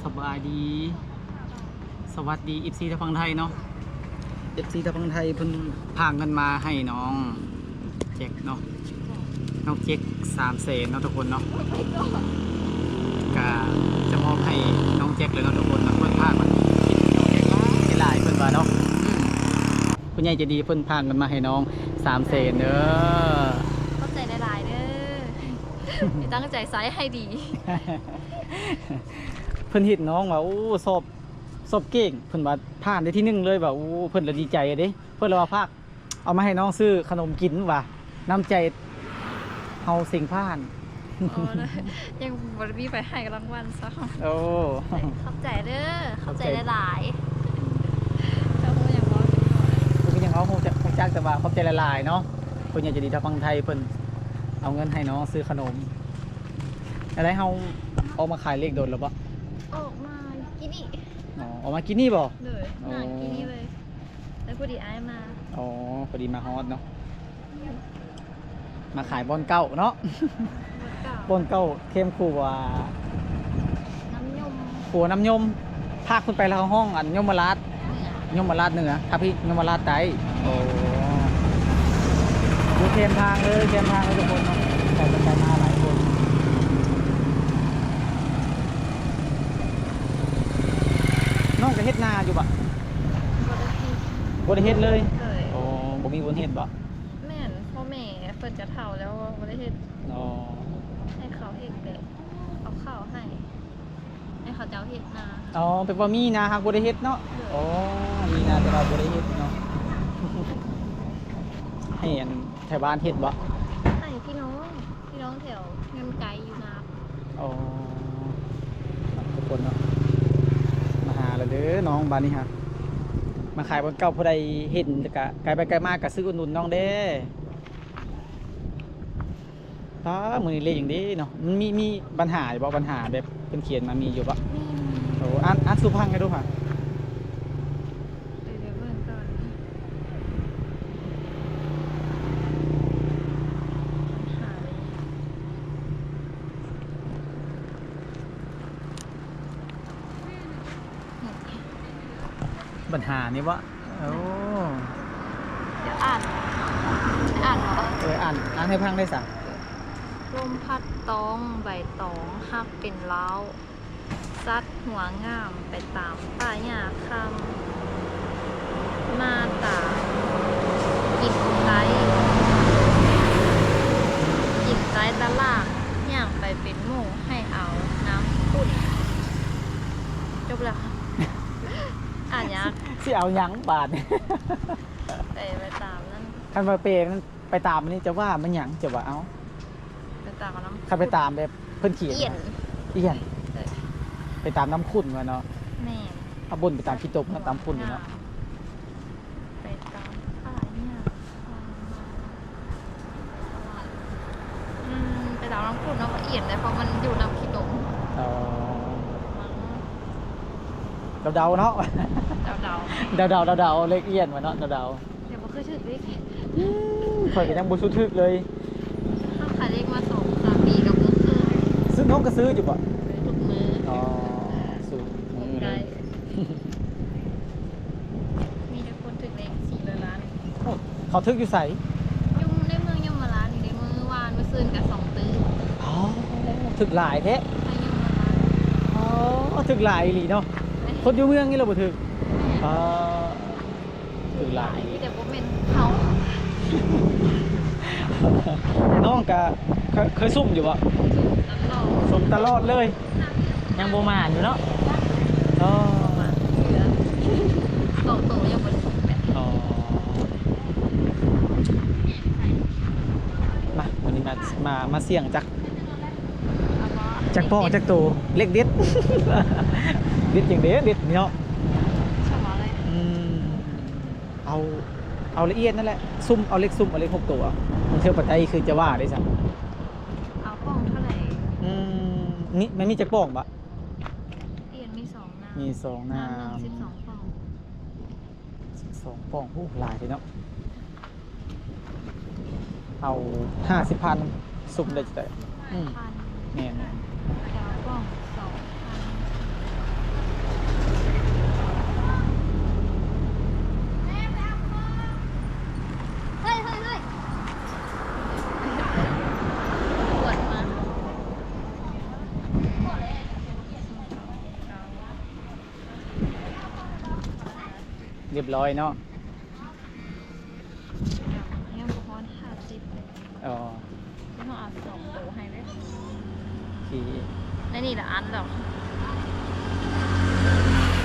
สบายดีสวัสดีอิฟซีทางฝั่งไทยเนาะเอฟซีทางฝั่งไทยเพิ่นพาเงินมาให้น้องเจ็กเนาะน้องเจ็ก300,000เนาะทุกคนเนาะก็จะมอบให้น้องเจ็กเลยเนาะทุกคนเนาะเพิ่นพามาคิดหลายเพิ่นว่าเนาะคุณยายใจะดีเพิ่นพาเงินมาให้น้อง300,000เด้อเข้าใจหลายๆเด้อ ตั้งใจไซส์ให้ดี เพิ่นเห็นน้องว่าโอ้สอบเก่งเพิ่นว่าผ่านได้ที่1เลยว่าโอ้เพิ่นละดีใจเด้เพิ่นเลยว่าภาคเอามาให้น้องซื้อขนมกินว่าน้ำใจเฮาสิ่งผ่าน ยังบริบีไปให้รางวัลซะ โอ้เข้าใจเด้อเข้าใจหลายๆแล้วก็อย่างว่าเพิ่นก็ยังเอาคงจักแต่ว่าขอบใจหลายๆเนาะเพิ่นอยากจะดีทางฝั่งไทยเพิ่นเอาเงินให้น้องซื้อขนมอะไรเฮาเอามาขายเลขโดนแล้วบ่ออกมากินนี่ อ๋อเอามากินนี่บ่เลยงานกินนี่เลยแล้วพอดีไอ้มาอ๋อพอดีมาฮอดเนาะมาขายบอนเก่าเนาะบอนเก่าเข้มคู่ว่าน้ำยมขัวน้ำยมภาคขึ้นไปแล้วห้องอันยมราชเหนือครับพี่ยมราชใต้โอ้ดูเข้มทางเลยเข้มทางเลยทุกคนเนาะใส่กันมาหลายคนน้องจะเฮ็ดนาอยู่ปะบ่ได้เฮ็ดเลยโอ้บ่มีบ่เฮ็ดปะแม่นพ่อแม่เพิ่นจะเฒ่าแล้วบ่ได้เฮ็ดอ๋อให้เขาเฮ็ดแบบเอาข้าวให้เขาเจ้าเฮ็ดนาอ๋อเป็นว่ามีนาฮักบ่ได้เฮ็ดเนาะอ๋อมีนาแต่ว่าบ่ได้เฮ็ดเนาะให้อันแถวบ้านเฮ็ดบ่ให้พี่น้องแถวเงินไกลอยู่นาอ๋อทุกคนเนาะมาหาแล้วเด้อน้องบ้านนี้ฮะมาขายบนเก่าผู้ใดเห็นแล้วก็ไกลไปไกลมากก็ซื้ออุดหนุนน้องเด้ถ้ามือนี้เลยอย่างนี้เนาะมันมีปัญหาอยู่บ่ปัญหาแบบเป็นเขียนมามีอยู่บ่โอ้อ่านสุพังให้ดูค่ะเดี๋ยวเบิ่งก่อนหาเลยปัญหานี่บ่โอ้ เดี๋ยวอ่านเหรออ่านให้พังได้สั่งลมพัดตองใบตองฮักเป็นเล้าซัดหัวงามไปตามป่าหญ้าคำมาตากินไก่ตลาดย่างไปเป็นหมู่ให้เอาน้ำขุ่นจบแล้วค่ะ อ่านยากสิเอาหยังบาดไปตามนั่นคันมาเปนั้นไปตามมันนี่จะว่ามันหยังจะว่าเอาไปตามน้ำคันไปตามแบบเพิ่นเขียนเอียนไปตามน้ำขุ่นว่าเนาะแม่เอาบนไปตามขี้ตกตามขุ่นเนาะไปตามป่าเนี่ยไปตามน้ำขุ่นเนาะเอียนเลยเพราะมันอยู่น้ำขี้ตกเดาเนาะเดาเล็กเอียนวะเนาะเดาเดี๋ยวมันคือถึกเลขข่อยก็ยังบ่สุดทึกเลยข้าวขายเลขมา2-3 ปีกับมือคือซื้อน้องก็ซื้ออยู่บ่ทุกมืออ๋อซื้อมือได้มีแต่คนถึกเลข400 ล้านเขาทึกอยู่ใส่ยุ่งในเมืองยมราชอยู่ในมือวานมาซื้อกับ2 ตื้ออ๋อถึกหลายแท้อ๋อถึกหลายอีหลีเนาะคนอยู่เมืองนี่เราบ่ถึกถึกหลายแต่บ่แม่นเขา น้องก็เคยซุ่มอยู่บ่ซุ่มตลอดเลยยังบ่มาอยู่เนาะอ๋อมาเหลือโตยังบ่ได้ส่งแบบอ๋อมาวันนี้มาเสี่ยงจักพ่อจักโตเล็กเด็ดเด็ดอย่างเด็ดเนาะเอาละเอียดนั่นแหละซุ่มเอาเล็กซุ่มเอาเล็ก6 ตัวมันเที่ยวปัจจัยคือจะว่าได้สั่งเอาป้องเท่าไหร่นี่มันมีจักป้องปะเอียนมี2 หน้ามี2 หน้า12 ป้อง12 ป้องโอ้หลายทีเนาะเอา50,000ซุ่มได้จังได๋แม่นป้อง2,000 เรียบร้อยเนาะ ยังบ่ฮอด50เลย อ๋อ ที่เขาเอา2ตัวให้เลย โอเค ในนี่ละอันแล้ว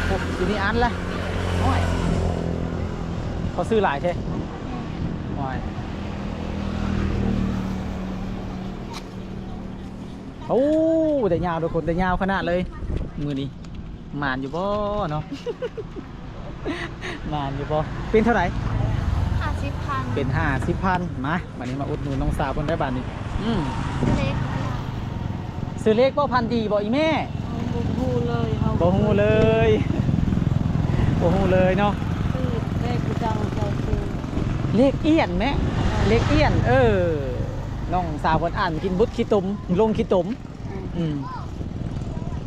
โอ้ทีนี้อันละโอ้ยเขาซื้อหลายใช่โอ้ยโอ้แต่ยาวทุกคนแต่ยาวขนาดเลยมือนี้หมานอยู่บ่เนาะ หมานอยู่บ่เป็นเท่าไหร่ 50,000 เป็น50,000มาวันนี้มาอุดหนุนน้องสาวคนได้บ้านนี้เล็ก ซื้อเลขบ่พันดีบ่อีแม่ บ่ฮู้เลยเฮา บ่ฮู้เลยบ่ฮู้เลยเนาะ ซื้อเลขจังเจ้าซื้อ เลขเอี้ยนแม่เลขเอี้ยนน้องสาวคนอ่านกินบุตรขี้ตุ่มลงขี้ตุ่มอืม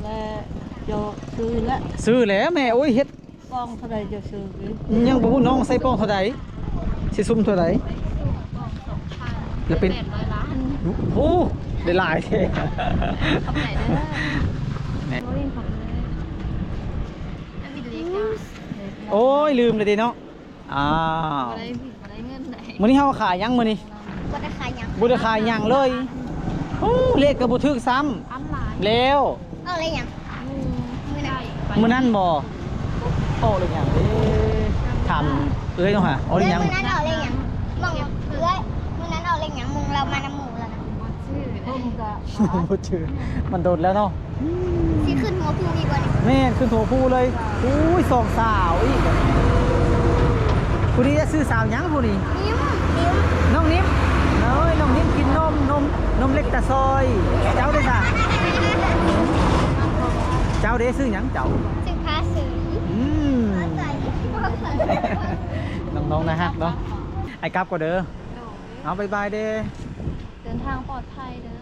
และเจ้าซื้อและ ซื้อแล้วแม่โอ้ยเฮ็ด กองเท่าใดเจ้าซื้อ ยังบ่ฮู้น้องใส่ป้องเท่าใดสิซุ่มเท่าใด แล้วเป็น 800 ล้าน โอ้ได้หลายแท้ ทำไหนได้ แม่ โอ้ยของเลยอันนี้เล็กจัง โอ้ยลืมเลยดิเนาะอ้าว บ่ได้ผิดบ่ได้เงินไหน มื้อนี้เฮาขายยังมื้อนี้ บ่ได้ขายหยัง บ่ได้ขายหยังเลยโอ้เลขก็บ่ถูกซ้ำ อันหลาย แล้ว เอาอะไรหยังมื้อไหน มื้อนั้นบ่โอ้เลยหยังเด้ถามเอ้ยเนาะฮะเอาเลยหยัง มื้อนั้นเอาเลยหยังมองเอ้ยมื้อนั้นเอาเลยหยังมึงเรามานำหมู่แล้วนะ ชื่อผมก็ บ่ชื่อมันโดดแล้วเนาะ สิขึ้นหัวภูอีกบ่นี่ แม่นขึ้นโถผู้เลยอุ้ยสองสาวอีกผู้นี้จะซื้อสาวหยังผู้นี้ นิ้ม น้องนิ่มเอ้ยน้องนิ่มกินนมเล็กตะซอย เจ้าได้จ้ะเจ้าได้ซื้อหยังเจ้า สึกพาสือ อืม ใส่ น้องๆนะฮะเนาะไอ้กับก็เด้อเอาบายบายเด้ เดินทางปลอดภัยเด้อ